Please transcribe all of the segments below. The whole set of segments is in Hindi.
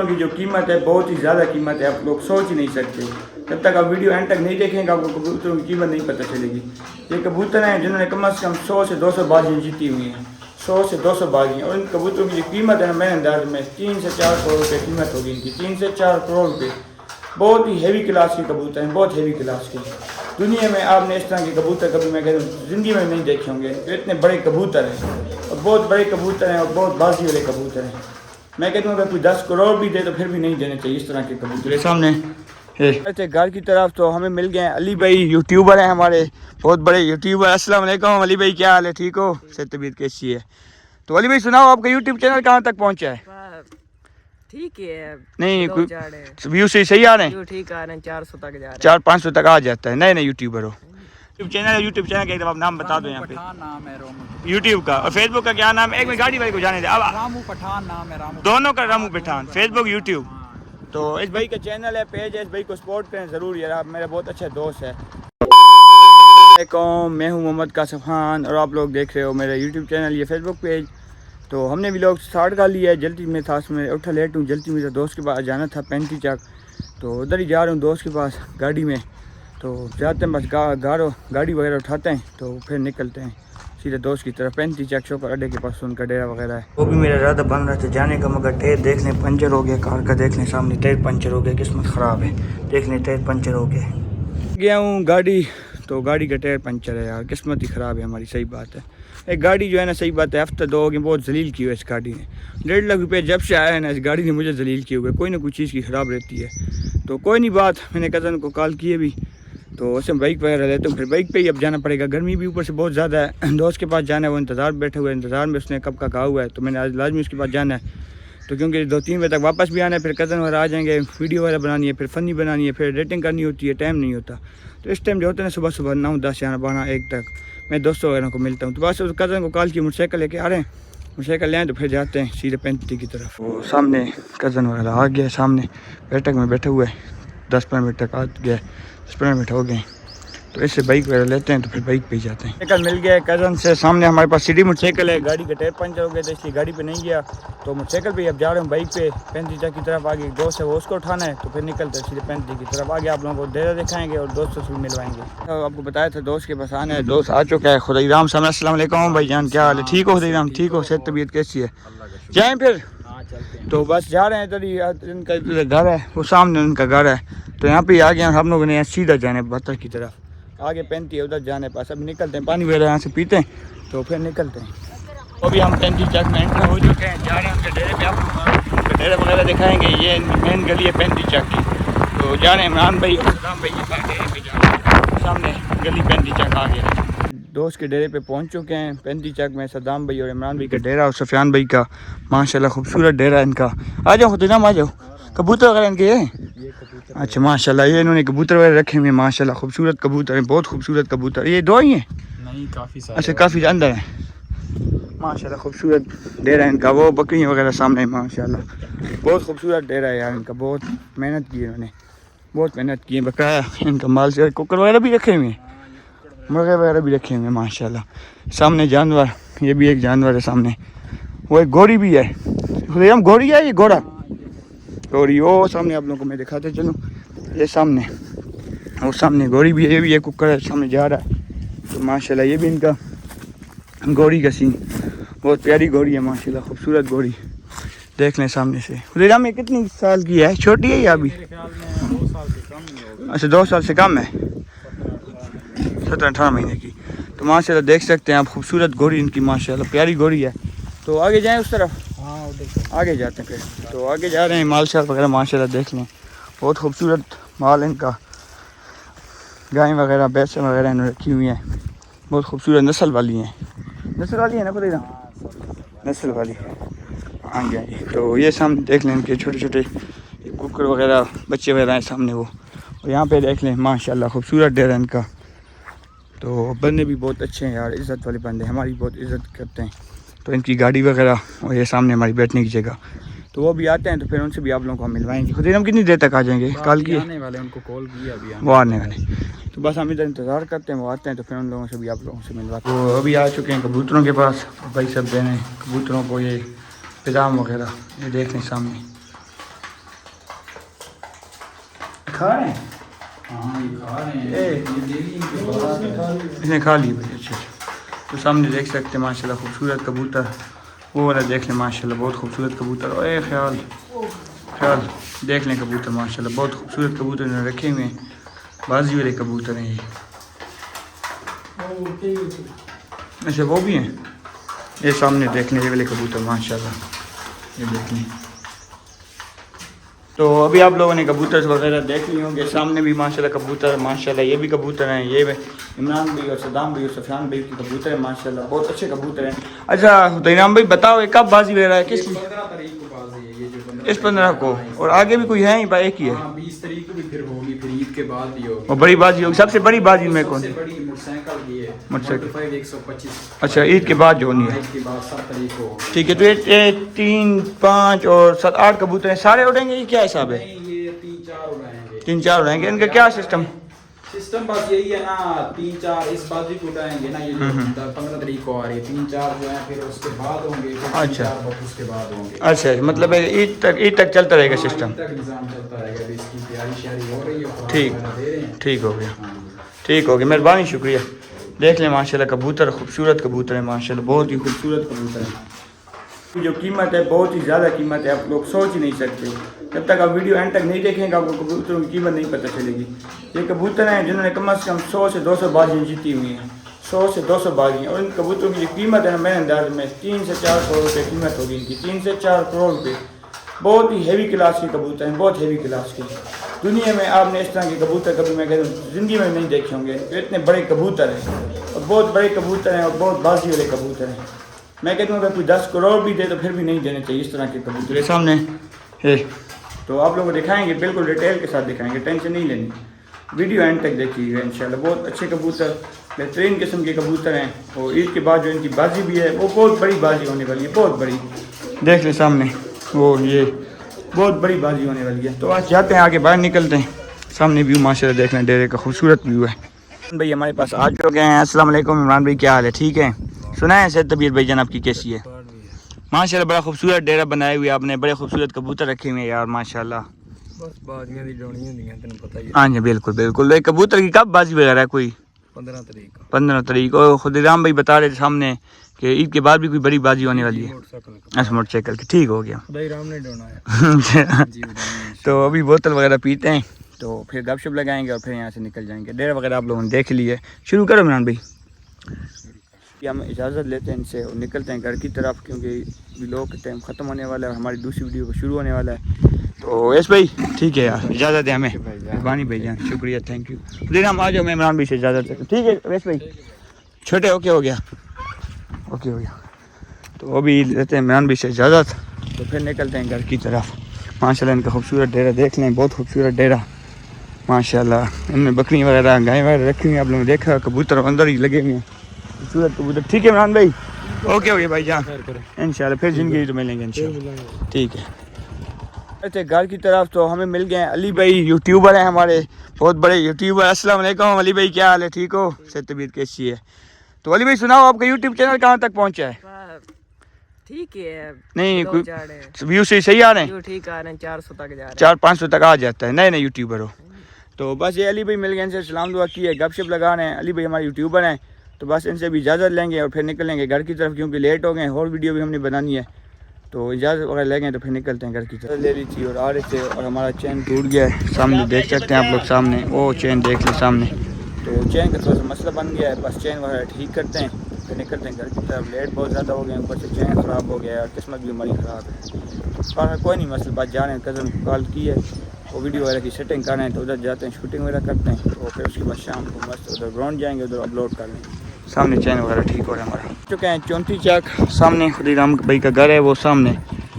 की जो कीमत है बहुत ही ज़्यादा कीमत है, आप लोग सोच ही नहीं सकते। जब तक आप वीडियो एंड तक नहीं देखेंगे आपको कबूतरों की कीमत नहीं पता चलेगी। ये कबूतर हैं जिन्होंने कम से कम 100 से 200 बाजियाँ जीती हुई हैं, 100 से 200 बाजियाँ। और इन कबूतरों की जो कीमत है ना, मेरे अंदाज में 3 से 4 करोड़ रुपये कीमत होगी इनकी, 3 से 4 करोड़ रुपये। बहुत ही हैवी क्लास के कबूतर हैं, बहुत हैवी क्लास के। दुनिया में आपने इस तरह के कबूतर कभी मैं कहता हूँ ज़िंदगी में नहीं देखे होंगे। इतने बड़े कबूतर हैं और बहुत बड़े कबूतर हैं और बहुत बाजी वाले कबूतर हैं। मैं कहता हूँ अगर कोई 10 करोड़ भी दे तो फिर भी नहीं देने चाहिए इस तरह के कबूतर। सामने घर की तरफ तो हमें मिल गए अली भाई, यूट्यूबर हैं हमारे, बहुत बड़े यूट्यूबर। अस्सलाम वालेकुम अली भाई, क्या हाल है, ठीक हो, से तबीयत कैसी है? तो अली भाई सुनाओ, आपका यूट्यूब चैनल कहाँ तक पहुँचा है? ठीक है, नहीं कोई व्यू से सही आ रहे हैं? ठीक आ रहे हैं, 400 तक जा रहे हैं, 400-500 तक आ जाता है। नए नए यूट्यूबर हो, यूट्यूब चैनल का एक दफा नाम बता दो यहाँ पे। नाम है यूट्यूब का और फेसबुक का क्या नाम है? एक में गाड़ी भाई को जाने दे। अब रामू पठान नाम है, रामू दोनों का रामू पठान, फेसबुक यूट्यूब। तो इस भाई का चैनल है, पेज है, इस भाई को सपोर्ट करें ज़रूर यार, आप मेरा बहुत अच्छा दोस्त है। मैं हूँ मोहम्मद कासिफ खान और आप लोग देख रहे हो मेरा यूट्यूब चैनल, ये फेसबुक पेज। तो हमने व्लॉग स्टार्ट कर लिया है, जल्दी में था, मैं उठा लेट हूँ, जल्दी मेरे दोस्त के पास जाना था 35 चक, तो उधर ही जा रहा हूँ दोस्त के पास गाड़ी में। तो जाते हैं बस गाड़ी वगैरह उठाते हैं तो फिर निकलते हैं सीधे दोस्त की तरफ। 35 चक शोकर अड्डे के पास उनका डेरा वगैरह है। वो भी मेरा इरादा बन रहा था जाने का, मगर टायर देख लें पंचर हो गया कार का, देख लें सामने टायर पंचर हो गया, किस्मत ख़राब है, देख लें टायर पंचर हो गया। गया हूँ गाड़ी, तो गाड़ी का टायर पंचर है यार, किस्मत ही ख़राब है हमारी, सही बात है। एक गाड़ी जो है ना, सही बात है, हफ्ता 2 हो गए बहुत जलील की हुई है इस गाड़ी ने। 1.5 लाख रुपये जब से आया है ना, इस गाड़ी ने मुझे जलील किए हुए, कोई ना कोई चीज़ की ख़राब रहती है। तो कोई नहीं बात, मैंने कज़न को कॉल किए भी, तो उससे बाइक वगैरह लेते हूँ, फिर बाइक पे ही अब जाना पड़ेगा। गर्मी भी ऊपर से बहुत ज़्यादा है, दोस्त के पास जाना है, वो इंतज़ार बैठे हुए, इंतज़ार में उसने कब का कहा हुआ है, तो मैंने आज लाजमी उसके पास जाना है। तो क्योंकि 2-3 बजे तक वापस भी आना है, फिर कज़न वगैरह आ जाएंगे, वीडियो वगैरह बनानी है, फिर फ़नी बनानी है, फिर एडिटिंग करनी होती है, टाइम नहीं होता। तो इस टाइम जो होता है ना, सुबह सुबह 9, 10, 12, 1 तक मैं दोस्तों वगैरह को मिलता हूँ। तो बस उस कज़न को कॉल की, मोटरसाइकिल लेके आ रहे हैं, मोटरसाइकिल लें तो फिर जाते हैं सीधे 35 की तरफ। वो सामने कज़न वगैरह आ गया, सामने बैठक में बैठे हुए, 10-15 मिनट तक आ गया, 10-15 मिनट हो गए। तो इससे बाइक वगैरह लेते हैं तो फिर बाइक पे ही जाते हैं। साइकिल मिल गया कज़न से, सामने हमारे पास सिटी मोटरसाइकिल है, गाड़ी का टायर पंचर हो गया तो इसलिए गाड़ी पे नहीं गया, तो मोटरसाइकिल पे अब जा रहे हूँ बाइक पे 35 की तरफ। आगे एक दोस्त है वो उसको उठाना है, तो फिर निकलते हैं सीधे 35 की तरफ। आगे आप लोगों को डेरा दिखाएंगे और दोस्तों से भी मिलवाएंगे। तो आपको बताया था दोस्त के पास आना है, दोस्त आ चुका है। खुदाईराम साहब अस्सलाम वालेकुम भाई जान, क्या हाल है, ठीक हो खुदाईराम? ठीक हो, सेहत तबीयत कैसी है? जाएँ फिर? तो बस जा रहे हैं, इधर ही इनका घर है, वो सामने उनका घर है, तो यहाँ पे आ गए हम लोगों ने सीधा जाने 72 की तरफ। आगे 35 उधर जाने पास, अभी निकलते हैं, पानी वगैरह यहाँ से पीते हैं तो फिर निकलते हैं। अभी हम 35 चक में एंटर हो चुके हैं, जा रहे हैं उनके डेरे पे, आपको डेरे वगैरह दिखाएंगे। ये मेन गली है 35 चक की, तो जा रहे हैं इमरान भाई और सदाम भाई के डेरे पे, जा रहे हैं सामने गली 35 चक आ गया। दोस्त के डेरे पे पहुँच चुके हैं 35 चक में, सदाम भाई और इमरान भाई का डेरा और सफ़ियान भाई का, माशाल्लाह खूबसूरत डेरा है इनका। आ जाओ खुदाईराम आ जाओ, कबूतर वगैरह इनके हैं। अच्छा माशाल्लाह, ये इन्होंने कबूतर वगैरह रखे हुए हैं, माशाल्लाह खूबसूरत कबूतर हैं, बहुत खूबसूरत कबूतर। ये 2 ही हैं? नहीं, काफ़ी सारे। अच्छा काफ़ी अंदर हैं, माशाल्लाह खूबसूरत डेरा है इनका। वो बकरियाँ वगैरह सामने, माशाल्लाह बहुत खूबसूरत डेरा है यार इनका, बहुत मेहनत की है इन्होंने, बहुत मेहनत की है। बकाया इनका माल से कुकर वगैरह भी रखे हुए हैं, मुर्गे वगैरह भी रखे हुए हैं माशाल्लाह। सामने जानवर, ये भी एक जानवर है सामने, वो एक घोड़ी भी है। हम घोड़ी है, ये घोड़ा घोड़ी, वो सामने आप लोगों को मैं दिखाते चलूँ, ये सामने, वो सामने घोड़ी भी है, ये भी एक कुकर है सामने जा रहा है। तो माशाल्लाह ये भी इनका घोड़ी का सीन, बहुत प्यारी घोड़ी है माशाल्लाह, खूबसूरत घोड़ी, देख लें सामने से। खुदाईराम में कितनी साल की है, छोटी है या अभी? अच्छा 2 साल से कम है, 17-18 महीने की। तो माशाल्लाह देख सकते हैं आप, खूबसूरत घोड़ी इनकी, माशाल्लाह प्यारी घोड़ी है। तो आगे जाएँ उस तरफ, आगे जाते हैं फिर। तो आगे जा रहे हैं, माल शाल वगैरह माशाल्लाह देख लें, बहुत खूबसूरत माल इनका, गाय वगैरह भैंसें वगैरह इन्होंने रखी हुई हैं, बहुत खूबसूरत नस्ल वाली हैं, नस्ल वाली है ना खुदाईराम? नस्ल वाली, हाँ जी हाँ जी। तो ये सामने देख लें इनके छोटे छोटे कुकर वगैरह, बच्चे वगैरह हैं सामने वो, और यहाँ पे देख लें माशाल्लाह खूबसूरत डेरा इनका। तो बंदे भी बहुत अच्छे हैं यार, इज़्ज़त वाले बंदे, हमारी बहुत इज़्ज़त करते हैं। तो इनकी गाड़ी वगैरह, और ये सामने हमारी बैठने की जगह, तो वो भी आते हैं, तो फिर उनसे भी आप लोगों को हम मिलवाएंगे। खुदाईराम कितनी देर तक आ जाएंगे? कॉल किए आने वाले, उनको कॉल किया अभी, वो आने वाले, तो बस हम इधर इंतज़ार करते हैं, वो आते हैं तो फिर उन लोगों से भी आप लोगों से मिलवाते हैं। तो अभी आ चुके हैं कबूतरों के पास, भाई सब देने कबूतरों को ये पैजाम वगैरह, ये देख लें सामने, खा रहे हैं? हाँ ये खा रहे हैं, ए। ये डेली इनके बाहर है। इसने खा ली भाई। अच्छा तो सामने देख सकते हैं माशाल्लाह खूबसूरत कबूतर, वो वाला देख लें माशाल्लाह बहुत खूबसूरत कबूतर। ओए ख्याल ख्याल देख लें कबूतर माशाल्लाह बहुत खूबसूरत कबूतर इन्होंने रखे हुए हैं, बाजी वाले कबूतर हैं ये। अच्छा वो भी हैं, ये सामने देख लें ये वाले कबूतर माशाल्लाह, ये देख लें। तो अभी आप लोगों ने कबूतर वगैरह देख लिए होंगे, सामने भी माशाल्लाह कबूतर माशाल्लाह, ये भी कबूतर हैं, ये इमरान भाई और सदाम भाई और सफियान भाई की कबूतर है माशाल्लाह, बहुत अच्छे कबूतर हैं। अच्छा हुदैराम भाई बताओ कब बाजी वगैरह है, किस 15 तारीख को बाजी है ये जो 15 इस 15 को, और आगे भी कोई है ही भाई, एक ही है? हाँ 20 तारीख को भी फिर होगी, फिर ईद के बाद भी होगी। और बड़ी बाजी होगी, सबसे बड़ी बाजी में कौन? सबसे बड़ी मोटरसाइकिल की है, मोटरसाइकिल 125। अच्छा ईद के बाद जो होनी है, ईद के बाद 7 तारीख को होगी। ठीक है। तो ये 3, 5 और 7, 8 कबूतर हैं, सारे उड़ेंगे, ये क्या हिसाब है? नहीं ये 3-4 उड़ाएंगे। 3-4 उड़ाएंगे, इनका क्या सिस्टम? सिस्टम बस यही है ना, 3-4 इस बाजी को उड़ाएंगे ना, ये जो 15 तारीख को आ रही है, 3-4 जो है फिर उसके बाद होंगे, फिर अच्छा। 3-4 वक्त उसके बाद होंगे। अच्छा मतलब ईद तक चलता रहेगा हाँ, सिस्टम? ईद तक निज़ाम चलता रहेगा, अभी इसकी तैयारी श्यारी हो रही है, खुराक ठीक। वगैरह दे रहे हैं। ठीक हो गया, हाँ। ठीक हो गया, मेहरबानी शुक्रिया। देख लें माशाल्लाह कबूतर खूबसूरत कबूतर है माशाल्लाह, बहुत ही खूबसूरत कबूतर है। जो कीमत है बहुत ही ज़्यादा कीमत है, आप लोग सोच ही नहीं सकते। जब तक आप वीडियो एंड तक नहीं देखेंगे आपको कबूतरों की कीमत नहीं पता चलेगी। ये कबूतर हैं जिन्होंने कम से कम 100 से 200 बाजियाँ जीती हुई हैं, 100 से 200 बाजियाँ, और इन कबूतरों की जो कीमत है ना मेरे अंदाज में 3 से 4 करोड़ रुपये कीमत होगी इनकी, 3 से 4 करोड़ रुपये। बहुत ही हैवी क्लास के कबूतर हैं, बहुत हैवी क्लास के। दुनिया में आपने इस तरह के कबूतर कभी मैं कहता हूँ ज़िंदगी में नहीं देखे होंगे, इतने बड़े कबूतर हैं और बहुत बड़े कबूतर हैं और बहुत बाजी वाले कबूतर हैं। मैं कहता हूँ अगर कोई 10 करोड़ भी दे तो फिर भी नहीं देने चाहिए इस तरह के कबूतर। ये सामने है, तो आप लोगों को दिखाएंगे, बिल्कुल डिटेल के साथ दिखाएंगे, टेंशन नहीं लेनी, वीडियो एंड तक देखिएगा इंशाल्लाह। बहुत अच्छे कबूतर, बेहतरीन किस्म के कबूतर हैं, और ईद के बाद जो इनकी बाजी भी है वो बहुत बड़ी बाजी होने वाली है, बहुत बड़ी। देख लें सामने वो, ये बहुत बड़ी बाजी होने वाली है। तो आज जाते हैं आगे, बाहर निकलते हैं। सामने व्यू माशाल्लाह देख लें, डेरे का खूबसूरत व्यू है। भाई हमारे पास आ चुके हैं। अस्सलाम वालेकुम इमरान भाई, क्या हाल है? ठीक है। सुना है सर तबीयत भाईजान आपकी कैसी है? माशाल्लाह बड़ा खूबसूरत डेरा बनाए हुए आपने, बड़े खूबसूरत कबूतर रखे हुए हैं यार माशाल्लाह। बस बाजियां दी जोड़ियां होंदियां तेन पता ही है। हाँ जी बिल्कुल बिल्कुल। एक कबूतर की कब बाजी वगैरह है कोई? 15 तारीख को। 15 तारीख। और खुदीराम भाई बता रहे थे सामने कि ईद के बाद भी कोई बड़ी बाजी होने वाली है। अच्छा मोटरसाइकिल की, ठीक हो गया। खुदाईराम ने डोना है। जी तो अभी बोतल वगैरह पीते हैं, तो फिर गपशप लगाएंगे और फिर यहाँ से निकल जाएंगे। डेरा वगैरह आप लोगों ने देख लिए, शुरू करो इमरान भाई। हम इजाज़त लेते हैं इनसे और निकलते हैं घर की तरफ, क्योंकि व्लॉग का टाइम ख़त्म होने वाला है, हमारी दूसरी वीडियो को शुरू होने वाला है। तो यस भाई ठीक है यार, इजाज़त है हमें। मेहरबानी भाईजान, शुक्रिया, थैंक यू। फिर हम आ जाओ, मैं इमरान भाई से इजाज़त लेते, ठीक है यस भाई। छोटे ओके हो गया, ओके हो गया। तो अभी लेते हैं इमरान भाई से इजाज़त, तो फिर निकलते हैं घर की तरफ। माशाल्लाह इनका खूबसूरत डेरा देख लें, बहुत खूबसूरत डेरा माशाल्लाह। इनमें बकरी वगैरह गाय वगैरह रखी हुई हैं, आप लोगों ने देखा, कबूतर अंदर ही लगे हुए हैं, खूबसूरत कबूतर। ठीक है इमरान भाई, ओके हो गया भाई जान, इंशाल्लाह फिर ज़िंदगी तो मिलेंगे इंशाल्लाह, ठीक है। अच्छा घर की तरफ तो हमें मिल गए हैं अली भाई, यूट्यूबर हैं हमारे, बहुत बड़े यूट्यूबर। अस्सलाम वालेकुम अली भाई, क्या हाल है? ठीक हो? से तबीयत कैसी है? तो अली भाई सुनाओ, आपका यूट्यूब चैनल कहाँ तक पहुँचा है? ठीक है, नहीं दो चार है। व्यू से सही आ रहे हैं? ठीक आ रहे हैं, 400 तक जा रहे हैं। 400-500 तक आ जाता है, नए नए यूट्यूबर हो। तो बस ये अली भाई मिल गए, इनसे सलाम दुआ की है, गपशप लगा रहे हैं। अली भाई हमारे यूट्यूबर हैं, तो बस इनसे भी इजाज़त लेंगे और फिर निकलेंगे घर की तरफ, क्योंकि लेट हो गए हैं, और वीडियो भी हमने बनानी है। तो इजाज़त वगैरह लेंगे तो फिर निकलते हैं घर की तरफ। ले रही थी और आ रहे थे और हमारा चैन टूट गया है, सामने देख सकते हैं आप लोग, सामने वो चैन देख लें सामने। तो चैन का थोड़ा सा मसला बन गया है, बस चैन वगैरह ठीक करते हैं फिर निकलते हैं घर की तरफ। लेट बहुत ज़्यादा हो गए, ऊपर से चैन ख़राब हो गया है और किस्मत भी हमारी ख़राब है। और कोई नहीं मसला, बात जा रहे हैं, कज़न को कॉल की है, वो वीडियो वगैरह की सेटिंग कर रहे हैं, तो उधर जाते हैं, शूटिंग वगैरह करते हैं, तो फिर उसके बाद शाम को मस्त उधर ग्राउंड जाएंगे, उधर अपलोड कर लेंगे। सामने चैन वगैरह ठीक हो रहा है हमारा। चुके हैं 34 चौक, सामने खुदीराम भाई का घर है वो सामने।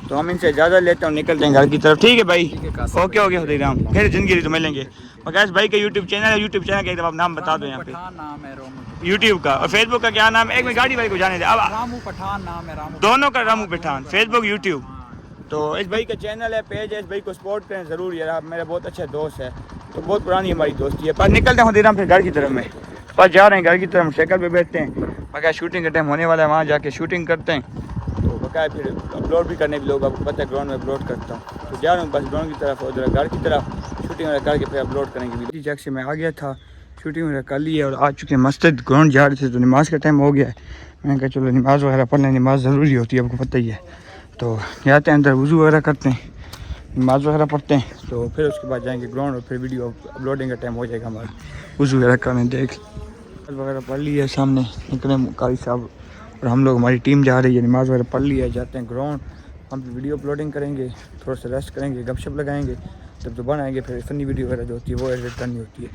तो हम इनसे इजाज़त लेते हैं, निकलते हैं घर की तरफ। ठीक है भाई, ओके हो गया खुदीराम, फिर ज़िंदगी तो मिलेंगे। मकैश भाई का यूट्यूब चैनल है, यूट्यूब चैनल का एक दफ़ा आप नाम बता दो यहाँ पे। नाम है रामू यूट्यूब का, और फेसबुक का क्या नाम है? एक में गाड़ी भाई को जाने दे, अब रामू पठान नाम है। रामू दोनों का रामू पठान, फेसबुक यूट्यूब। तो इस भाई का चैनल है, पेज है, इस भाई को सपोर्ट करें ज़रूर यार, आप मेरा बहुत अच्छा दोस्त है, तो बहुत पुरानी हमारी दोस्ती है। पर निकलते हैं खुदीराम फिर घर की तरफ में, पर जा रहे हैं घर की तरफ, साइकिल पे बैठते हैं, बकाया शूटिंग का टाइम होने वाला है, वहाँ जाके शूटिंग करते हैं, तो बकाया फिर अपलोड भी करने भी लोग, आपको पता है ग्राउंड में अपलोड करता हूँ। तो जा रहा हूँ बस ग्राउंड की तरफ, उधर घर की तरफ शूटिंग शूटिंग वगैरह करके फिर अपलोड करेंगे वीडियो। जग से मैं आ गया था, शूटिंग वगैरह कर ली है और आ चुके हैं मस्जिद। ग्राउंड जा रहे थे तो नमाज का टाइम हो गया है। मैंने कहा चलो नमाज़ वगैरह पढ़ लें, नमाज़ ज़रूरी होती है, आपको पता ही है। तो जाते हैं अंदर, वज़ू वगैरह करते हैं, नमाज़ वगैरह पढ़ते हैं, तो फिर उसके बाद जाएंगे ग्राउंड और फिर वीडियो अपलोडिंग का टाइम हो जाएगा हमारा। वज़ू वगैरह करने देख वगैरह पढ़ ली है, सामने निकले कारी साहब और हम लोग, हमारी टीम जा रही है, नमाज़ वगैरह पढ़ ली है। जाते हैं ग्राउंड, हम वीडियो अपलोडिंग करेंगे, थोड़ा सा रेस्ट करेंगे, गपशप लगाएंगे, जब तो बनाएंगे फिर फनी वीडियो वगैरह जो होती है वो एडिट करनी होती है।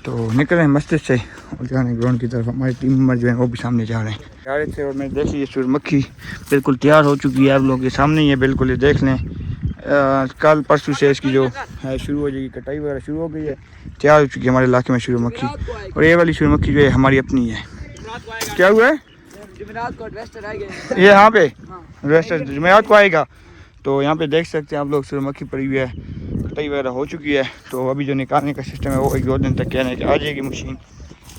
तो निकल रहे हैं मस्जिद से और जा रहे हैं ग्राउंड की तरफ। हमारी टीम मेंबर जो है वो भी सामने जा रहे हैं, जा रहे थे। और मैं देख लीजिए सूरजमुखी बिल्कुल तैयार हो चुकी है, आप लोग के सामने ही है बिल्कुल, ये देख लें। कल परसों से इसकी जो है शुरू हो जाएगी, कटाई वगैरह शुरू हो गई है, तैयार हो चुकी है हमारे इलाके में सूरजमुखी। और ये वाली सूरजमुखी जो है हमारी अपनी है। क्या हुआ है ये यहाँ पे रेस्टर जुमेरात को आएगा, तो यहाँ पे देख सकते हैं आप लोग सूरजमुखी पड़ी हुई है, कटाई वगैरह हो चुकी है। तो अभी जो निकालने का सिस्टम है वो 1-2 दिन तक कहना है कि आ जाएगी मशीन,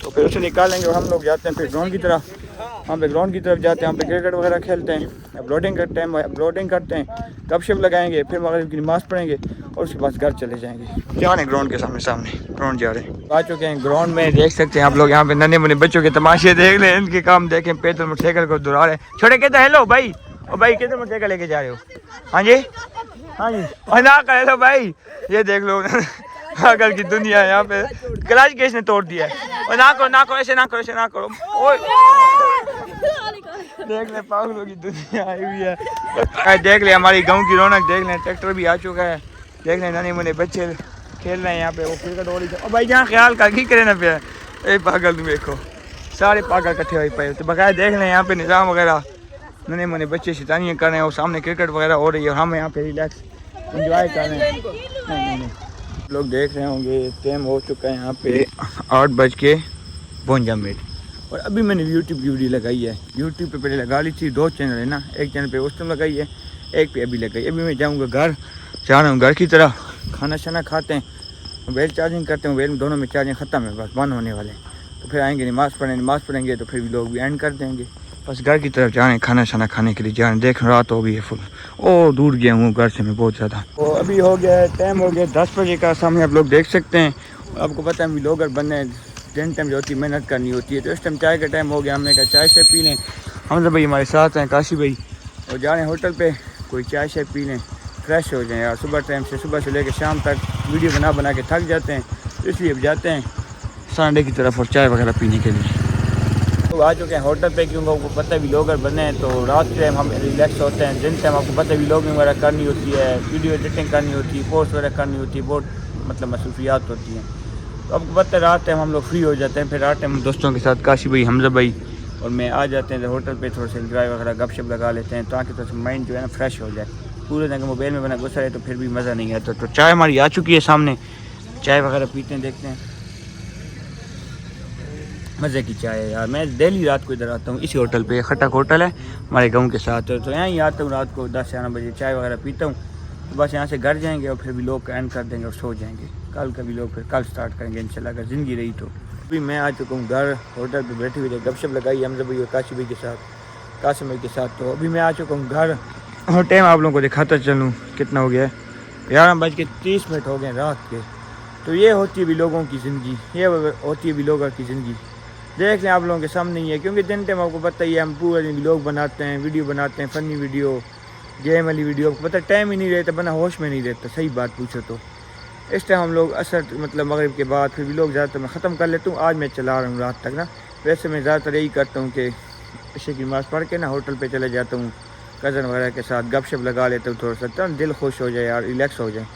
तो फिर उसे निकालेंगे और हम लोग जाते हैं फिर ग्राउंड की तरफ। वहाँ पे ग्राउंड की तरफ जाते हैं, वहाँ पे क्रिकेट वगैरह खेलते हैं, अपलोडिंग करते हैं, अपलोडिंग करते हैं, गपशप लगाएंगे, फिर मगरिब की नमाज़ पढ़ेंगे और उसके बाद घर चले जाएंगे। जा रहे हैं ग्राउंड के सामने ग्राउंड जा रहे हैं, आ चुके हैं ग्राउंड में। देख सकते हैं आप लोग यहाँ पे नन्हे मुन्ने बच्चों के तमाशे देख लें, इनके काम देखें। पैदल मोटरसाइकिल को दुरा रहे हैं, छोटे कहते हेलो भाई, और भाई कितने मोटरसाइकिल लेके जा रहे हो? हाँ जी हाँ जी, और ना कर हेलो भाई, ये देख लो पागल की दुनिया है यहाँ पे, क्लच किसने तोड़ दिया है। और ना करो ऐसे ना करो ओए देख ले पागलों की दुनिया आई हुई है। देख ले हमारी गांव की रौनक, देख लें ट्रैक्टर भी आ चुका है, देख लें नन्हे मुन्ने बच्चे खेल रहे हैं यहाँ पे, वो क्रिकेट हो रही है। और भाई जहाँ ख्याल का की करे ना पे, ए पागल तुम देखो, सारे पागल इकट्ठे हुए पे। तो बकाया देख लें यहाँ पे निज़ाम वगैरह, नन्हे मुन्ने बच्चे शैतानियाँ कर रहे हैं और सामने क्रिकेट वगैरह हो रही है और हम यहाँ पे रिलैक्स एंजॉय कर रहे हैं। नहीं लोग देख रहे होंगे टाइम हो चुका है यहाँ पे 8:52 और अभी मैंने यूट्यूब की वीडियो लगाई है। यूट्यूब पे पहले लगा ली थी, 2 चैनल है ना, एक चैनल पे उस टाइम लगाई है, एक पे अभी लगाई। अभी मैं जाऊँगा घर, जा रहा हूँ घर की तरफ, खाना शाना खाते हैं, मोबाइल चार्जिंग करते हैं, मोबाइल में दोनों में चार्जिंग ख़त्म है, बस बंद होने वाले हैं। तो फिर आएँगे नमाज़ पढ़ेंगे तो फिर भी लोग भी एंड कर देंगे। बस घर की तरफ जा रहे हैं, खाना शाना खाने के लिए जा रहे हैं। देख रात हो गई है फुल, ओ दूर गया हूँ घर से मैं बहुत ज़्यादा। तो अभी हो गया है, टाइम हो गया 10 बजे का, सामने आप लोग देख सकते हैं। आपको पता है व्लॉगर बनने दिन टाइम जो होती है मेहनत करनी होती है, तो इस टाइम चाय का टाइम हो गया। हमने कहा चाय से पी लें, हमजा भाई हमारे साथ हैं, काशी भाई, और जा रहे हैं होटल पे, कोई चाय से पी लें, फ्रेश हो जाएँ यार। सुबह से लेकर शाम तक वीडियो बना के थक जाते हैं, तो इसलिए अब जाते हैं सांडे की तरफ और चाय वगैरह पीने के लिए। तो आ चुके हैं होटल पे, क्योंकि आपको पता है व्लॉगर बने हैं तो रात के टाइम हम रिलैक्स होते हैं। दिन टाइम आपको पता है व्लॉगिंग वगैरह करनी होती है, वीडियो एडिटिंग करनी होती है, पोस्ट वगैरह करनी होती है, बहुत मतलब मसरूफियात होती हैं। तो आपको पता है रात टाइम हम लोग फ्री हो जाते हैं, फिर रात टाइम दोस्तों के साथ काशी भाई, हमजा भाई और मैं आ जाते हैं तो होटल पर थोड़ा सा इंजॉय वगैरह गपशप लगा लेते हैं, ताकि थोड़ा सा माइंड जो है ना फ्रेश हो जाए। पूरे दिन मोबाइल में बना गुस्सा है तो फिर भी मज़ा नहीं आता। तो चाय हमारी आ चुकी है सामने, चाय वगैरह पीते हैं, देखते हैं। मज़े की चाय है यार, मैं डेली रात को इधर आता हूँ, इसी होटल पे, खटक होटल है हमारे गांव के साथ, तो यहाँ ही आता हूँ रात को 10-11 बजे, चाय वगैरह पीता हूँ। तो बस यहाँ से घर जाएंगे और फिर भी लोग एंड कर देंगे और सो जाएंगे। कल का भी लोग फिर कल स्टार्ट करेंगे इंशाल्लाह, अगर ज़िंदगी रही तो। अभी मैं आ चुका हूँ घर, होटल पर बैठे हुए गपशप लगाई हमजा भाई और काशी भाई के साथ, कासिम भाई के साथ। तो अभी मैं आ चुका हूँ घर और टाइम आप लोगों को दिखाता चलूँ कितना हो गया है, 11:30 हो गए रात के। तो ये होती है व्लॉगों की ज़िंदगी, ये होती है व्लॉगर की ज़िंदगी। देख लें आप लोगों के सामने ही है, क्योंकि दिन टाइम आपको पता ही है हम पूरे दिन व्लॉग बनाते हैं, वीडियो बनाते हैं, फ़नी वीडियो, गेम वाली वीडियो, आपको पता है टाइम ही नहीं रहता, बना होश में नहीं रहता। सही बात पूछो तो इस टाइम हम लोग असर मतलब मगरिब के बाद फिर व्लॉग ज़्यादातर मैं ख़त्म कर लेता हूँ। आज मैं चला रहा हूँ रात तक ना, वैसे मैं ज़्यादातर यही करता हूँ कि इशा की नमाज़ पढ़ के ना होटल पर चले जाता हूँ, कज़न वगैरह के साथ गपशप लगा लेता हूँ, थोड़ा सा दिल खुश हो जाए यार, रिलैक्स हो जाए।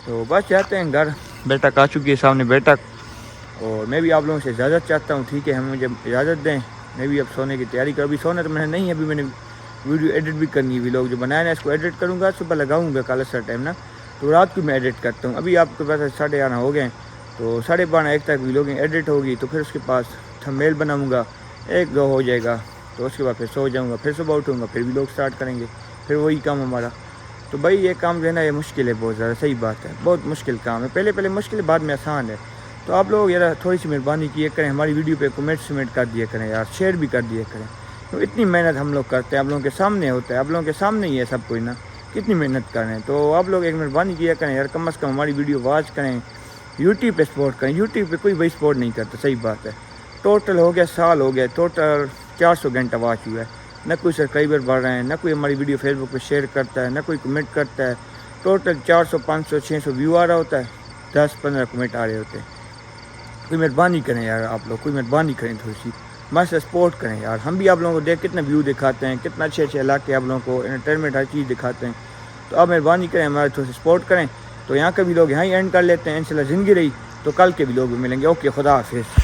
तो बस जाते हैं घर, बैठक आ चुकी है सामने बैठक, और मैं भी आप लोगों से इजाज़त चाहता हूँ, ठीक है, हम मुझे इजाज़त दें, मैं भी अब सोने की तैयारी करूँ। अभी सोना तो मैंने नहीं है, अभी मैंने वीडियो एडिट भी करनी है, व्लॉग जो बनाया है इसको एडिट करूँगा, सुबह लगाऊँगा कल असर टाइम ना, तो रात को मैं एडिट करता हूँ। अभी आपके पास 11:30 हो गए, तो 12:30-1 तक व्लॉगिंग एडिट होगी, तो फिर उसके पास थंबनेल बनाऊँगा, 1-2 हो जाएगा, तो उसके बाद फिर सो जाऊँगा, फिर सुबह उठूँगा, फिर व्लॉग स्टार्ट करेंगे, फिर वही काम हमारा। तो भाई ये काम जो है ना ये मुश्किल है बहुत ज़्यादा, सही बात है, बहुत मुश्किल काम है, पहले मुश्किल बाद में आसान है। तो आप लोग यार थोड़ी सी मेहरबानी किए करें, हमारी वीडियो पे कमेंट कर दिया करें यार, शेयर भी कर दिया करें। तो इतनी मेहनत हम लोग करते हैं, आप लोगों के सामने होता है, आप लोगों के सामने ही है सब कोई ना, कितनी मेहनत कर रहे हैं। तो आप लोग एक मेहरबानी किया करें यार, कम से कम हमारी वीडियो वॉच करें, यूट्यूब पे सपोर्ट करें। यूट्यूब पे कोई भाई सपोर्ट नहीं करता, सही बात है। टोटल हो गया साल हो गया, टोटल 400 घंटा वॉच हुआ है, ना कोई सब्सक्राइबर बढ़ रहे हैं, ना कोई हमारी वीडियो फेसबुक पे शेयर करता है, ना कोई कमेंट करता है। टोटल 400 500 600 व्यू आ रहा होता है, 10-15 कमेंट आ रहे होते हैं। कोई मेहरबानी करें यार, आप लोग कोई मेहरबानी करें, थोड़ी सी हमारे से सपोर्ट करें यार। हम भी आप लोगों को देख कितना व्यू दिखाते हैं, कितना अच्छे अच्छे इलाके आप लोगों को एंटरटेनमेंट हर चीज़ दिखाते हैं। तो आप मेहरबानी करें, हमारे थोड़ी सी सपोर्ट करें। तो यहाँ के भी लोग यहाँ ही एंड कर लेते हैं। इंशाल्लाह ज़िंदगी रही तो कल के भी लोग भी मिलेंगे। ओके, खुदा हाफिज़।